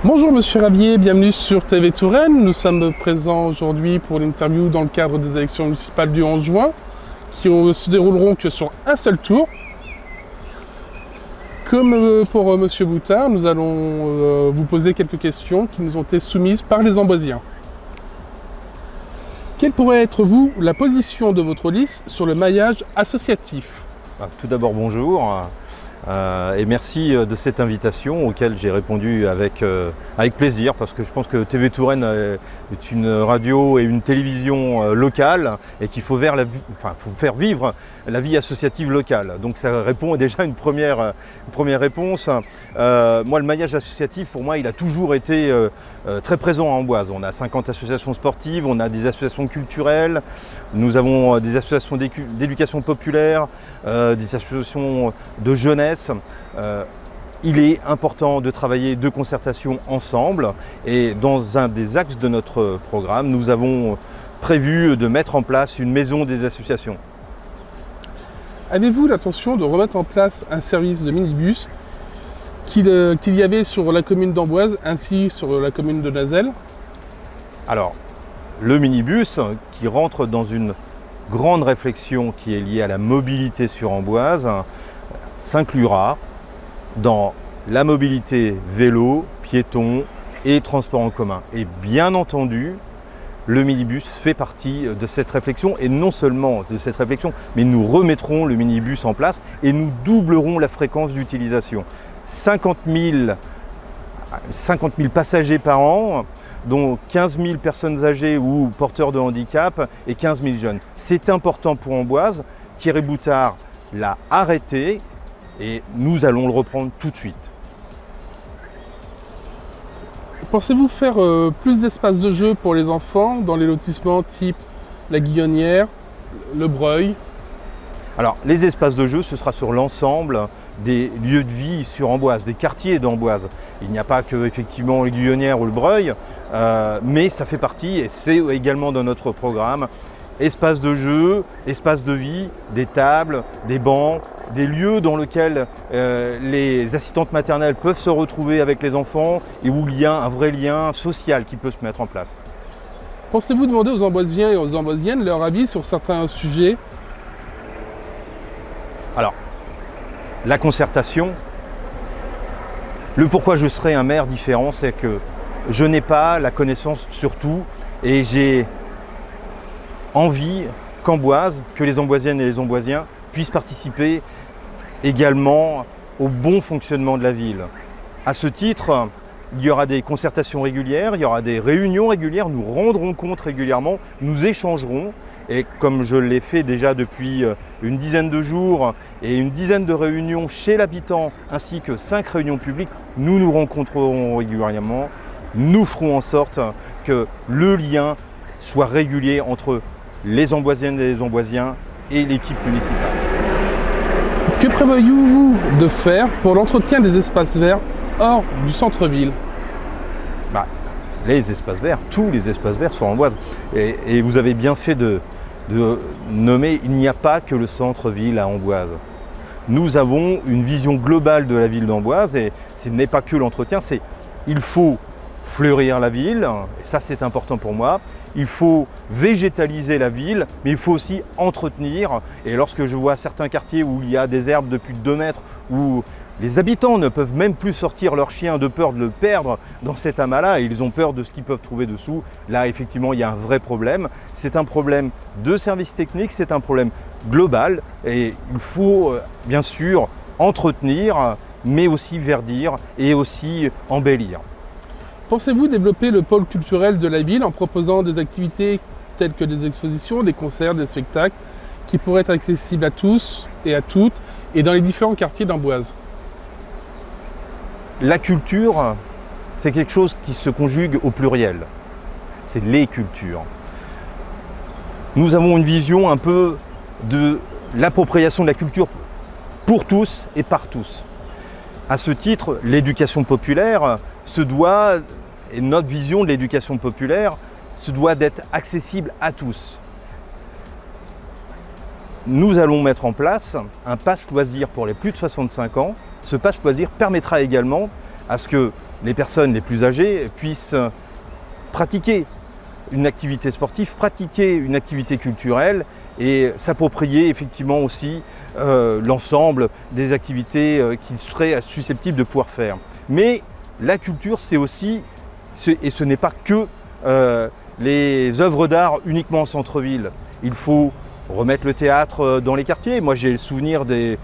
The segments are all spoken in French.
Bonjour Monsieur Ravier, bienvenue sur TV Touraine. Nous sommes présents aujourd'hui pour l'interview dans le cadre des élections municipales du 11 juin qui se dérouleront que sur un seul tour. Comme pour Monsieur Boutard, nous allons vous poser quelques questions qui nous ont été soumises par les Amboisiens. Quelle pourrait être, vous, la position de votre liste sur le maillage associatif ? Tout d'abord, bonjour et merci de cette invitation auquel j'ai répondu avec plaisir parce que je pense que TV Touraine est une radio et une télévision locale et qu'il faut faire vivre la vie associative locale. Donc ça répond déjà à une première réponse. Moi, le maillage associatif, pour moi, il a toujours été très présent à Amboise. On a 50 associations sportives, on a des associations culturelles, nous avons des associations d'éducation populaire, des associations de jeunesse. Il est important de travailler de concertation ensemble et dans un des axes de notre programme, nous avons prévu de mettre en place une maison des associations. Avez-vous l'intention de remettre en place un service de minibus qu'il y avait sur la commune d'Amboise ainsi sur la commune de Nazelles ? Alors, le minibus qui rentre dans une grande réflexion qui est liée à la mobilité sur Amboise s'inclura dans la mobilité vélo, piéton et transport en commun. Et bien entendu, le minibus fait partie de cette réflexion et non seulement de cette réflexion, mais nous remettrons le minibus en place et nous doublerons la fréquence d'utilisation. 50 000 passagers par an, dont 15 000 personnes âgées ou porteurs de handicap et 15 000 jeunes. C'est important pour Amboise. Thierry Boutard l'a arrêté et nous allons le reprendre tout de suite. Pensez-vous faire plus d'espaces de jeu pour les enfants dans les lotissements type la Guillonnière, le Breuil ? Alors, les espaces de jeu, ce sera sur l'ensemble des lieux de vie sur Amboise, des quartiers d'Amboise. Il n'y a pas que effectivement les Guillonnières ou le Breuil, mais ça fait partie et c'est également dans notre programme. Espaces de jeu, espaces de vie, des tables, des bancs, des lieux dans lesquels les assistantes maternelles peuvent se retrouver avec les enfants et où il y a un vrai lien social qui peut se mettre en place. Pensez-vous demander aux Amboisiens et aux Amboisiennes leur avis sur certains sujets ? Alors, la concertation, le pourquoi je serai un maire différent, c'est que je n'ai pas la connaissance sur tout et j'ai envie qu'Amboise, que les Amboisiennes et les Amboisiens puissent participer également au bon fonctionnement de la ville. À ce titre, il y aura des concertations régulières, il y aura des réunions régulières, nous rendrons compte régulièrement, nous échangerons. Et comme je l'ai fait déjà depuis une dizaine de jours et une dizaine de réunions chez l'habitant ainsi que 5 réunions publiques, nous nous rencontrerons régulièrement. Nous ferons en sorte que le lien soit régulier entre les Amboisiennes et les Amboisiens et l'équipe municipale. Que prévoyez-vous de faire pour l'entretien des espaces verts hors du centre-ville ? Les espaces verts, tous les espaces verts sont Amboise. Et vous avez bien fait de nommer, il n'y a pas que le centre-ville à Amboise. Nous avons une vision globale de la ville d'Amboise et ce n'est pas que l'entretien, il faut fleurir la ville, et ça c'est important pour moi. Il faut végétaliser la ville, mais il faut aussi entretenir. Et lorsque je vois certains quartiers où il y a des herbes de plus de 2 mètres, où les habitants ne peuvent même plus sortir leur chien de peur de le perdre dans cet amas-là, et ils ont peur de ce qu'ils peuvent trouver dessous, là effectivement il y a un vrai problème. C'est un problème de service technique, c'est un problème global, et il faut bien sûr entretenir, mais aussi verdir et aussi embellir. Pensez-vous développer le pôle culturel de la ville en proposant des activités telles que des expositions, des concerts, des spectacles qui pourraient être accessibles à tous et à toutes et dans les différents quartiers d'Amboise ? La culture, c'est quelque chose qui se conjugue au pluriel. C'est les cultures. Nous avons une vision un peu de l'appropriation de la culture pour tous et par tous. À ce titre, l'éducation populaire se doit, et notre vision de l'éducation populaire se doit d'être accessible à tous. Nous allons mettre en place un pass loisir pour les plus de 65 ans. Ce pass loisir permettra également à ce que les personnes les plus âgées puissent pratiquer une activité sportive, pratiquer une activité culturelle et s'approprier effectivement aussi l'ensemble des activités qu'ils seraient susceptibles de pouvoir faire. Mais la culture, c'est aussi, et ce n'est pas que les œuvres d'art uniquement en centre-ville. Il faut remettre le théâtre dans les quartiers. Moi, j'ai le souvenir des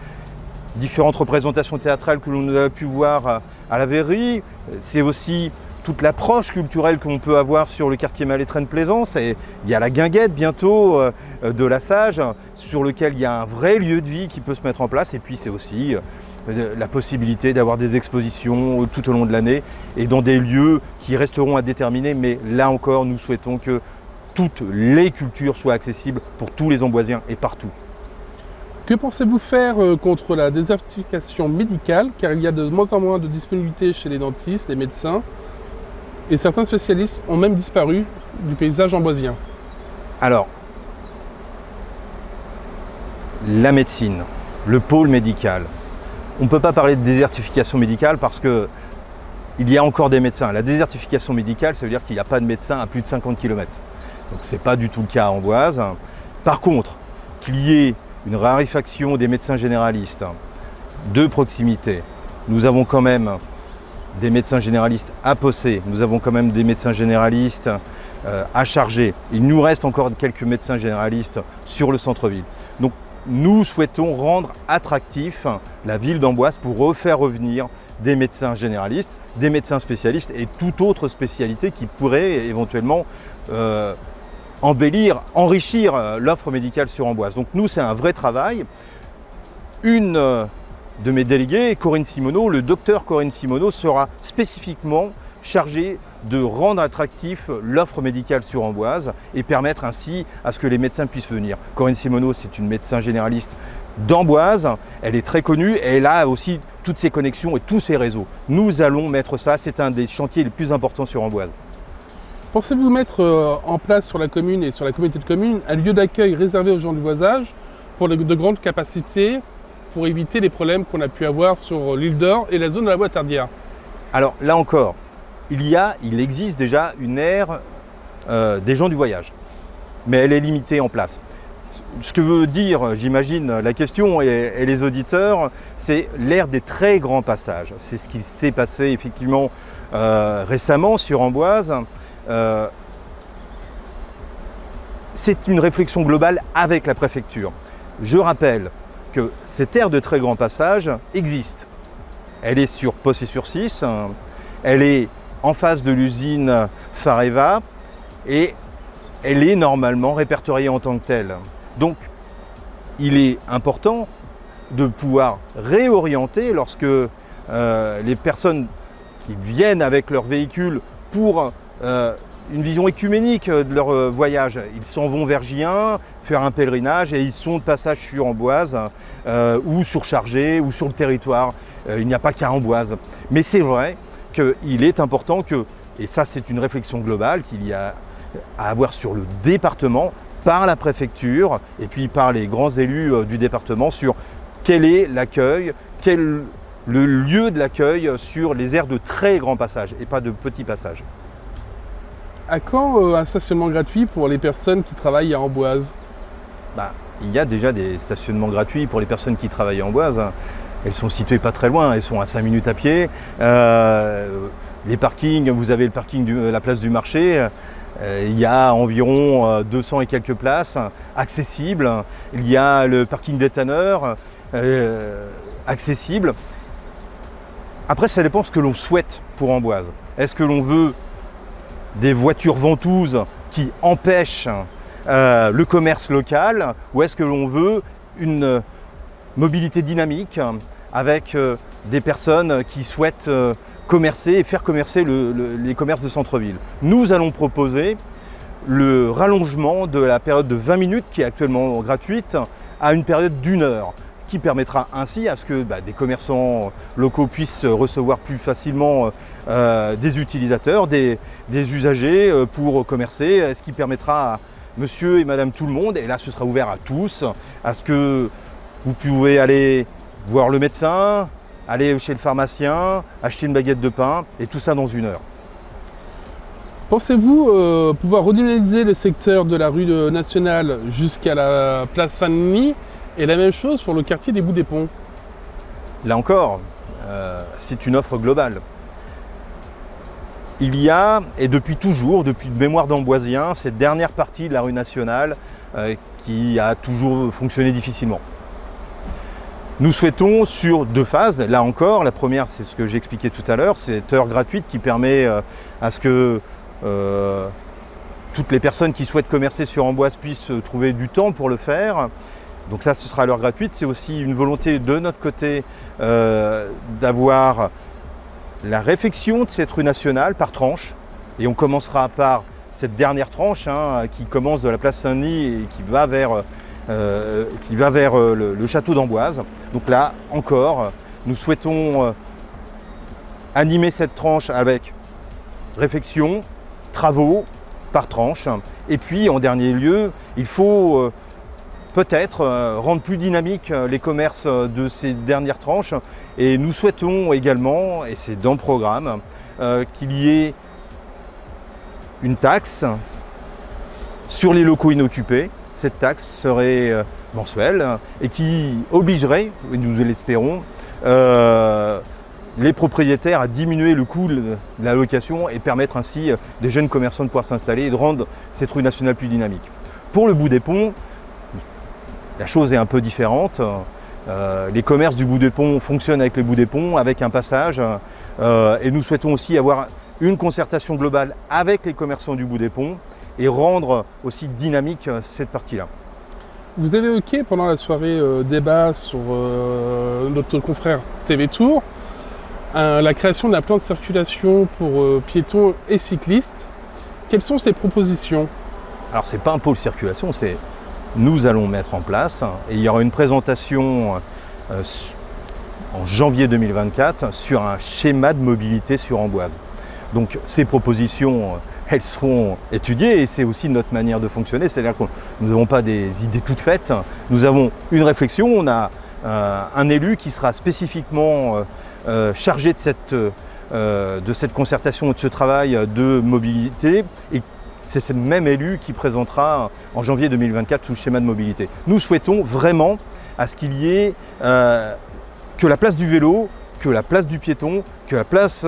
différentes représentations théâtrales que l'on a pu voir à la Verrerie. C'est aussi toute l'approche culturelle qu'on peut avoir sur le quartier Malétraine-Plaisance. Et il y a la Guinguette bientôt de la Sage, sur lequel il y a un vrai lieu de vie qui peut se mettre en place. Et puis c'est aussi la possibilité d'avoir des expositions tout au long de l'année et dans des lieux qui resteront à déterminer. Mais là encore, nous souhaitons que toutes les cultures soient accessibles pour tous les Amboisiens et partout. Que pensez-vous faire contre la désertification médicale, car il y a de moins en moins de disponibilité chez les dentistes, les médecins, et certains spécialistes ont même disparu du paysage amboisien? Alors, la médecine, le pôle médical, on ne peut pas parler de désertification médicale parce qu'il y a encore des médecins. La désertification médicale, ça veut dire qu'il n'y a pas de médecin à plus de 50 km. Donc ce n'est pas du tout le cas à Amboise. Par contre, qu'il y ait une raréfaction des médecins généralistes de proximité, nous avons quand même des médecins généralistes à Possé, nous avons quand même des médecins généralistes à Chargé. Il nous reste encore quelques médecins généralistes sur le centre-ville. Donc nous souhaitons rendre attractif la ville d'Amboise pour refaire revenir des médecins généralistes, des médecins spécialistes et toute autre spécialité qui pourrait éventuellement embellir, enrichir l'offre médicale sur Amboise. Donc nous, c'est un vrai travail. Une de mes délégués, Corinne Simoneau, le docteur Corinne Simoneau, sera spécifiquement chargée de rendre attractif l'offre médicale sur Amboise et permettre ainsi à ce que les médecins puissent venir. Corinne Simoneau, c'est une médecin généraliste d'Amboise, elle est très connue et elle a aussi toutes ses connexions et tous ses réseaux. Nous allons mettre ça, c'est un des chantiers les plus importants sur Amboise. Pensez-vous mettre en place sur la commune et sur la communauté de communes un lieu d'accueil réservé aux gens du voisinage pour de grandes capacités pour éviter les problèmes qu'on a pu avoir sur l'île d'Or et la zone de la Bois-Tardière? Alors là encore, il existe déjà une aire des gens du voyage, mais elle est limitée en place. Ce que veut dire, j'imagine, la question et les auditeurs, c'est l'ère des très grands passages. C'est ce qui s'est passé effectivement récemment sur Amboise. C'est une réflexion globale avec la préfecture. Je rappelle que cette aire de très grand passage existe. Elle est sur Possé-sur-Cisse, elle est en face de l'usine Fareva et elle est normalement répertoriée en tant que telle. Donc il est important de pouvoir réorienter lorsque les personnes qui viennent avec leur véhicule pour une vision écuménique de leur voyage. Ils s'en vont vers Gien, faire un pèlerinage et ils sont de passage sur Amboise ou sur Chargé ou sur le territoire. Il n'y a pas qu'à Amboise. Mais c'est vrai qu'il est important que, et ça c'est une réflexion globale qu'il y a à avoir sur le département, par la préfecture et puis par les grands élus du département sur quel est l'accueil, quel le lieu de l'accueil sur les aires de très grands passages et pas de petits passages. À quand un stationnement gratuit pour les personnes qui travaillent à Amboise? Il y a déjà des stationnements gratuits pour les personnes qui travaillent à Amboise. Elles sont situées pas très loin, elles sont à 5 minutes à pied. Les parkings, vous avez le parking de la place du marché. Il y a environ 200 et quelques places accessibles. Il y a le parking des tanneurs accessible. Après, ça dépend de ce que l'on souhaite pour Amboise. Est-ce que l'on veut des voitures ventouses qui empêchent le commerce local ou est-ce que l'on veut une mobilité dynamique avec des personnes qui souhaitent commercer et faire commercer les commerces de centre-ville? Nous allons proposer le rallongement de la période de 20 minutes qui est actuellement gratuite à une période d'1 heure qui permettra ainsi à ce que des commerçants locaux puissent recevoir plus facilement des utilisateurs, des usagers pour commercer, ce qui permettra à monsieur et madame tout le monde, et là ce sera ouvert à tous, à ce que vous pouvez aller voir le médecin, aller chez le pharmacien, acheter une baguette de pain, et tout ça dans 1 heure. Pensez-vous pouvoir redynamiser le secteur de la rue nationale jusqu'à la place Saint-Denis et la même chose pour le quartier des Boues des Ponts? Là encore, c'est une offre globale. Il y a, et depuis toujours, depuis de mémoire d'Amboisien, cette dernière partie de la rue nationale qui a toujours fonctionné difficilement. Nous souhaitons sur 2 phases, là encore, la première c'est ce que j'expliquais tout à l'heure, cette heure gratuite qui permet à ce que toutes les personnes qui souhaitent commercer sur Amboise puissent trouver du temps pour le faire. Donc ça, ce sera l'heure gratuite. C'est aussi une volonté de notre côté d'avoir la réfection de cette rue nationale par tranche. Et on commencera par cette dernière tranche qui commence de la place Saint-Denis et qui va vers le château d'Amboise. Donc là, encore, nous souhaitons animer cette tranche avec réfection, travaux par tranche. Et puis, en dernier lieu, il faut peut-être rendre plus dynamique les commerces de ces dernières tranches. Et nous souhaitons également, et c'est dans le programme, qu'il y ait une taxe sur les locaux inoccupés. Cette taxe serait mensuelle et qui obligerait, nous l'espérons, les propriétaires à diminuer le coût de la location et permettre ainsi des jeunes commerçants de pouvoir s'installer et de rendre cette rue nationale plus dynamique. Pour le Bout des Ponts, la chose est un peu différente. Les commerces du Bout des Ponts fonctionnent avec les Bouts des Ponts, avec un passage. Et nous souhaitons aussi avoir une concertation globale avec les commerçants du Bout des Ponts et rendre aussi dynamique cette partie-là. Vous avez évoqué pendant la soirée débat sur notre confrère TV Tour la création d'un plan de circulation pour piétons et cyclistes. Quelles sont ces propositions? Alors c'est pas un pôle circulation, c'est nous allons mettre en place et il y aura une présentation en janvier 2024 sur un schéma de mobilité sur Amboise. Donc ces propositions, elles seront étudiées et c'est aussi notre manière de fonctionner, c'est-à-dire que nous n'avons pas des idées toutes faites, nous avons une réflexion, on a un élu qui sera spécifiquement chargé de cette concertation et de ce travail de mobilité et c'est ce même élu qui présentera en janvier 2024 tout le schéma de mobilité. Nous souhaitons vraiment à ce qu'il y ait que la place du vélo, que la place du piéton, que la place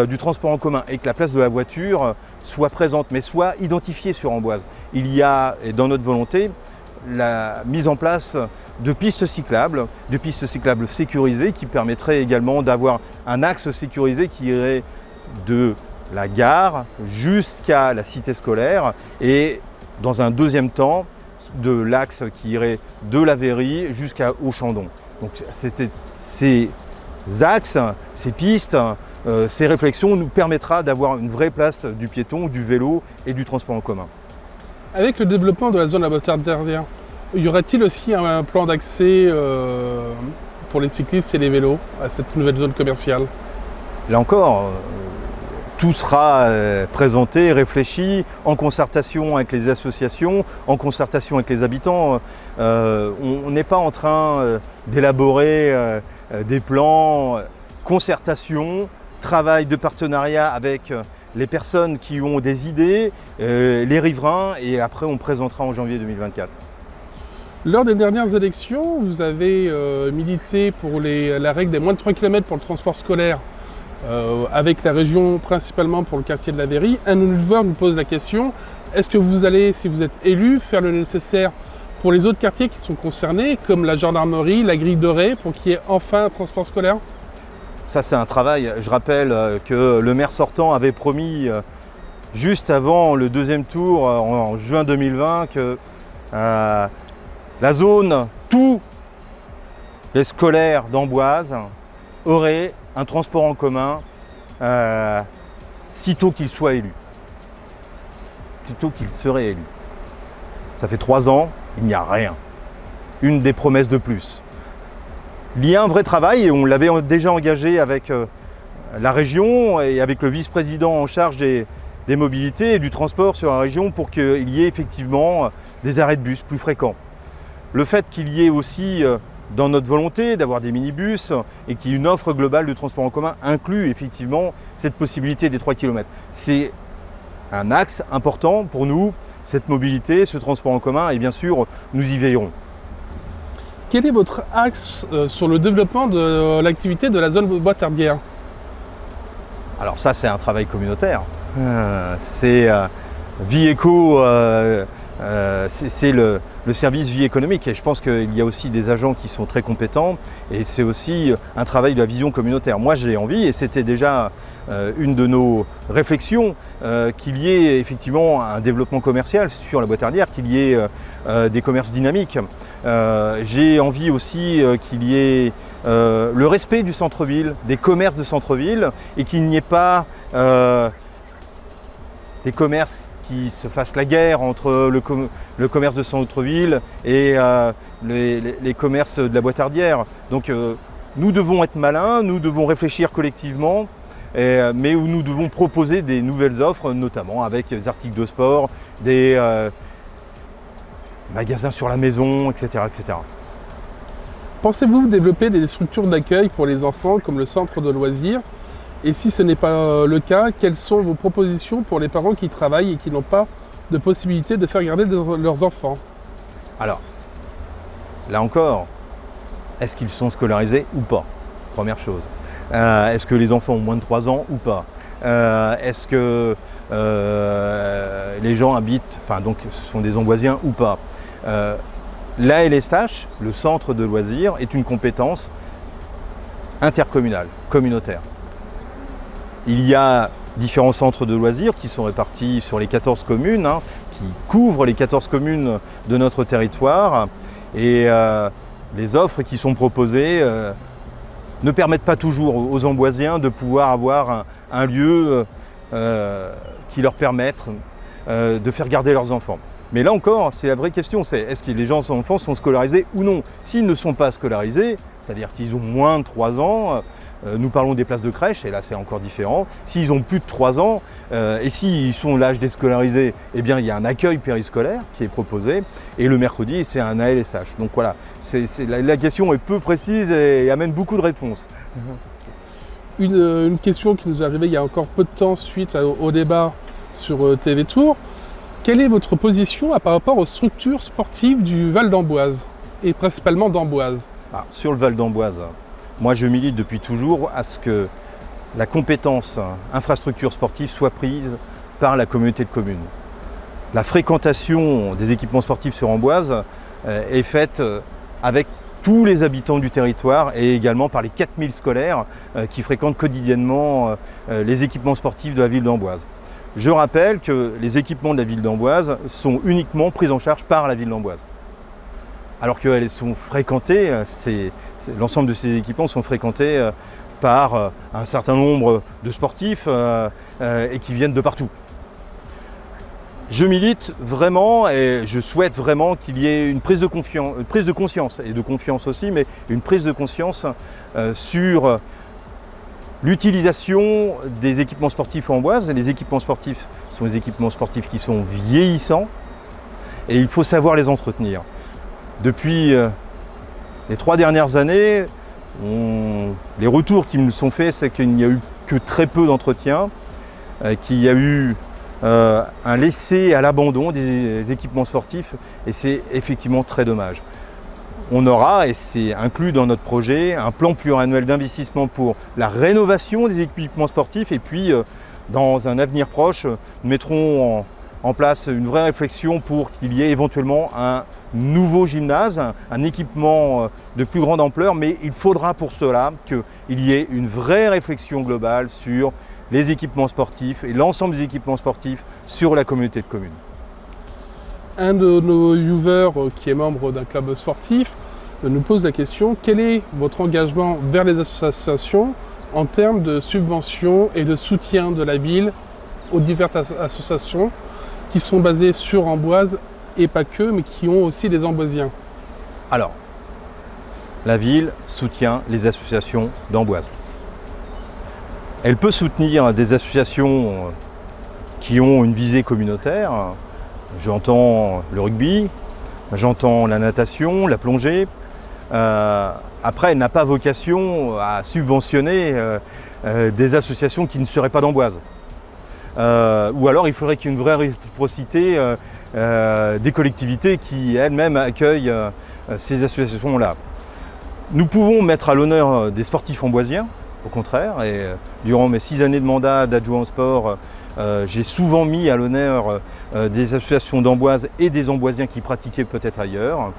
du transport en commun et que la place de la voiture soit présente, mais soit identifiée sur Amboise. Il y a, et dans notre volonté, la mise en place de pistes cyclables sécurisées qui permettraient également d'avoir un axe sécurisé qui irait de la gare jusqu'à la cité scolaire et dans un deuxième temps de l'axe qui irait de la Verrie jusqu'à Auchandon. Donc ces axes, ces pistes, ces réflexions nous permettra d'avoir une vraie place du piéton, du vélo et du transport en commun. Avec le développement de la zone abordardière, y aura-t-il aussi un plan d'accès pour les cyclistes et les vélos à cette nouvelle zone commerciale? Là encore, tout sera présenté, réfléchi, en concertation avec les associations, en concertation avec les habitants. On n'est pas en train d'élaborer des plans, concertation, travail de partenariat avec les personnes qui ont des idées, les riverains, et après on présentera en janvier 2024. Lors des dernières élections, vous avez milité pour la règle des moins de 3 km pour le transport scolaire, avec la région principalement pour le quartier de la Verrie. Un éleveur nous pose la question, est-ce que vous allez, si vous êtes élu, faire le nécessaire pour les autres quartiers qui sont concernés, comme la gendarmerie, la grille dorée, pour qu'il y ait enfin un transport scolaire? Ça c'est un travail. Je rappelle que le maire sortant avait promis juste avant le deuxième tour, en juin 2020, que la zone, tous les scolaires d'Amboise auraient un transport en commun sitôt qu'il soit élu. Sitôt qu'il serait élu. Ça fait 3 ans, il n'y a rien. Une des promesses de plus. Il y a un vrai travail et on l'avait déjà engagé avec la région et avec le vice-président en charge des mobilités et du transport sur la région pour qu'il y ait effectivement des arrêts de bus plus fréquents. Le fait qu'il y ait aussi dans notre volonté d'avoir des minibus et qu'il y ait une offre globale de transport en commun inclut effectivement cette possibilité des 3 km. C'est un axe important pour nous, cette mobilité, ce transport en commun, et bien sûr, nous y veillerons. Quel est votre axe sur le développement de l'activité de la zone Bois-Terbière? Alors ça, c'est un travail communautaire. C'est Vie Éco, c'est le service vie économique, et je pense qu'il y a aussi des agents qui sont très compétents, et c'est aussi un travail de la vision communautaire. Moi j'ai envie, et c'était déjà une de nos réflexions, qu'il y ait effectivement un développement commercial sur la Bois-Terbière, qu'il y ait des commerces dynamiques. J'ai envie aussi qu'il y ait le respect du centre-ville, des commerces de centre-ville, et qu'il n'y ait pas des commerces qui se fasse la guerre entre le commerce de centre-ville et les commerces de la Bois-Terbière. Donc nous devons être malins, nous devons réfléchir collectivement, mais où nous devons proposer des nouvelles offres, notamment avec des articles de sport, des magasins sur la maison, etc. etc. Pensez-vous développer des structures d'accueil pour les enfants comme le centre de loisirs? Et si ce n'est pas le cas, quelles sont vos propositions pour les parents qui travaillent et qui n'ont pas de possibilité de faire garder leurs enfants? Alors, là encore, est-ce qu'ils sont scolarisés ou pas? Première chose. Est-ce que les enfants ont moins de 3 ans ou pas? Est-ce que les gens habitent, donc ce sont des Amboisiens ou pas? L'ALSH, le centre de loisirs, est une compétence intercommunale, communautaire. Il y a différents centres de loisirs qui sont répartis sur les 14 communes, qui couvrent les 14 communes de notre territoire. Et les offres qui sont proposées ne permettent pas toujours aux Amboisiens de pouvoir avoir un lieu qui leur permette de faire garder leurs enfants. Mais là encore, c'est la vraie question, c'est est-ce que les enfants sont scolarisés ou non? S'ils ne sont pas scolarisés, c'est-à-dire s'ils ont moins de 3 ans, nous parlons des places de crèche, et là c'est encore différent. S'ils ont plus de 3 ans, et s'ils sont l'âge des scolarisés, eh bien il y a un accueil périscolaire qui est proposé, et le mercredi c'est un ALSH. Donc voilà, la question est peu précise et amène beaucoup de réponses. Une question qui nous est arrivée il y a encore peu de temps suite au débat sur TV Tour. Quelle est votre position par rapport aux structures sportives du Val d'Amboise, et principalement d'Amboise? Sur le Val d'Amboise, moi je milite depuis toujours à ce que la compétence infrastructure sportive soit prise par la communauté de communes. La fréquentation des équipements sportifs sur Amboise est faite avec tous les habitants du territoire et également par les 4000 scolaires qui fréquentent quotidiennement les équipements sportifs de la ville d'Amboise. Je rappelle que les équipements de la ville d'Amboise sont uniquement pris en charge par la ville d'Amboise. Alors qu'elles sont fréquentées, l'ensemble de ces équipements sont fréquentés par un certain nombre de sportifs et qui viennent de partout. Je milite vraiment et je souhaite vraiment qu'il y ait une prise de conscience, et de confiance aussi, mais une prise de conscience sur l'utilisation des équipements sportifs en Amboise. Les équipements sportifs sont des équipements sportifs qui sont vieillissants et il faut savoir les entretenir. Depuis les 3 dernières années, les retours qui nous sont faits, c'est qu'il n'y a eu que très peu d'entretien, qu'il y a eu un laisser à l'abandon des équipements sportifs, et c'est effectivement très dommage. On aura, et c'est inclus dans notre projet, un plan pluriannuel d'investissement pour la rénovation des équipements sportifs, et puis dans un avenir proche, nous mettrons en place une vraie réflexion pour qu'il y ait éventuellement un nouveau gymnase, un équipement de plus grande ampleur, mais il faudra pour cela qu'il y ait une vraie réflexion globale sur les équipements sportifs et l'ensemble des équipements sportifs sur la communauté de communes. Un de nos viewers qui est membre d'un club sportif nous pose la question: quel est votre engagement vers les associations en termes de subventions et de soutien de la ville aux diverses associations qui sont basées sur Amboise et pas que, mais qui ont aussi des Amboisiens? Alors, la ville soutient les associations d'Amboise. Elle peut soutenir des associations qui ont une visée communautaire. J'entends le rugby, j'entends la natation, la plongée, Après, elle n'a pas vocation à subventionner des associations qui ne seraient pas d'Amboise. Ou alors il faudrait qu'il y ait une vraie réciprocité des collectivités qui elles-mêmes accueillent ces associations-là. Nous pouvons mettre à l'honneur des sportifs amboisiens, au contraire, et durant mes 6 années de mandat d'adjoint au sport, j'ai souvent mis à l'honneur des associations d'Amboise et des Amboisiens qui pratiquaient peut-être ailleurs.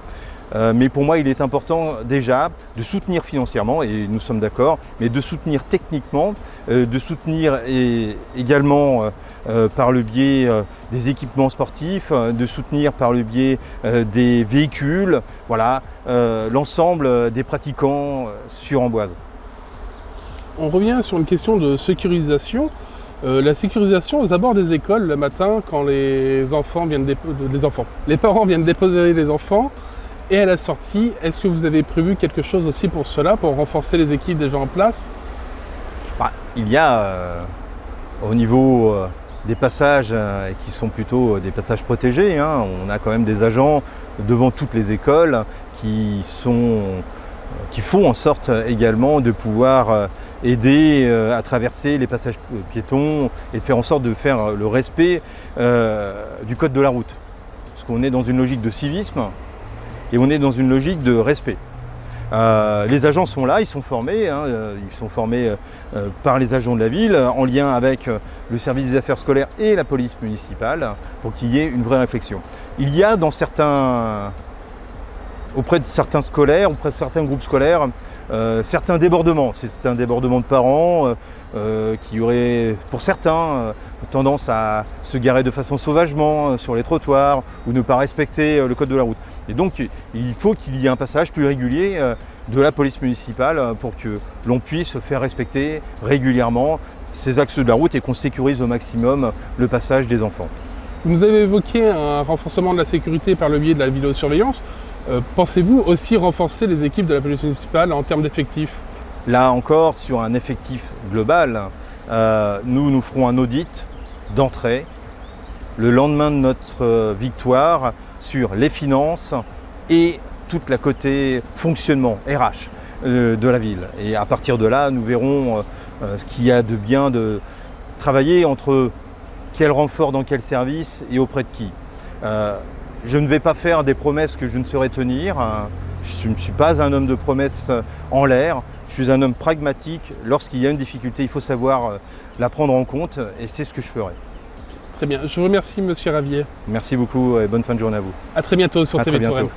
Mais pour moi, il est important déjà de soutenir financièrement, et nous sommes d'accord, mais de soutenir techniquement, de soutenir également par le biais des équipements sportifs, de soutenir par le biais des véhicules, voilà, l'ensemble des pratiquants sur Amboise. On revient sur une question de sécurisation. La sécurisation aux abords des écoles le matin quand les parents viennent déposer les enfants. Et à la sortie, est-ce que vous avez prévu quelque chose aussi pour cela, pour renforcer les équipes déjà en place? Il y a au niveau des passages qui sont plutôt des passages protégés, hein, on a quand même des agents devant toutes les écoles qui font en sorte également de pouvoir aider à traverser les passages piétons et de faire en sorte de faire le respect du code de la route. Parce qu'on est dans une logique de civisme. Et on est dans une logique de respect. Les agents sont là, ils sont formés, par les agents de la ville, en lien avec le service des affaires scolaires et la police municipale, pour qu'il y ait une vraie réflexion. Il y a auprès de certains scolaires, auprès de certains groupes scolaires, certains débordements. C'est un débordement de parents qui auraient, pour certains, tendance à se garer de façon sauvagement sur les trottoirs ou ne pas respecter le code de la route. Et donc il faut qu'il y ait un passage plus régulier de la police municipale pour que l'on puisse faire respecter régulièrement ces axes de la route et qu'on sécurise au maximum le passage des enfants. Vous avez évoqué un renforcement de la sécurité par le biais de la vidéosurveillance. Pensez-vous aussi renforcer les équipes de la police municipale en termes d'effectifs? Là encore, sur un effectif global, nous ferons un audit d'entrée le lendemain de notre victoire sur les finances et toute la côté fonctionnement RH de la ville. Et à partir de là, nous verrons ce qu'il y a de bien de travailler entre quel renfort dans quel service et auprès de qui. Je ne vais pas faire des promesses que je ne saurais tenir. Je ne suis pas un homme de promesses en l'air. Je suis un homme pragmatique. Lorsqu'il y a une difficulté, il faut savoir la prendre en compte et c'est ce que je ferai. Très bien. Je vous remercie, Monsieur Ravier. Merci beaucoup et bonne fin de journée à vous. À très bientôt sur TV Touraine.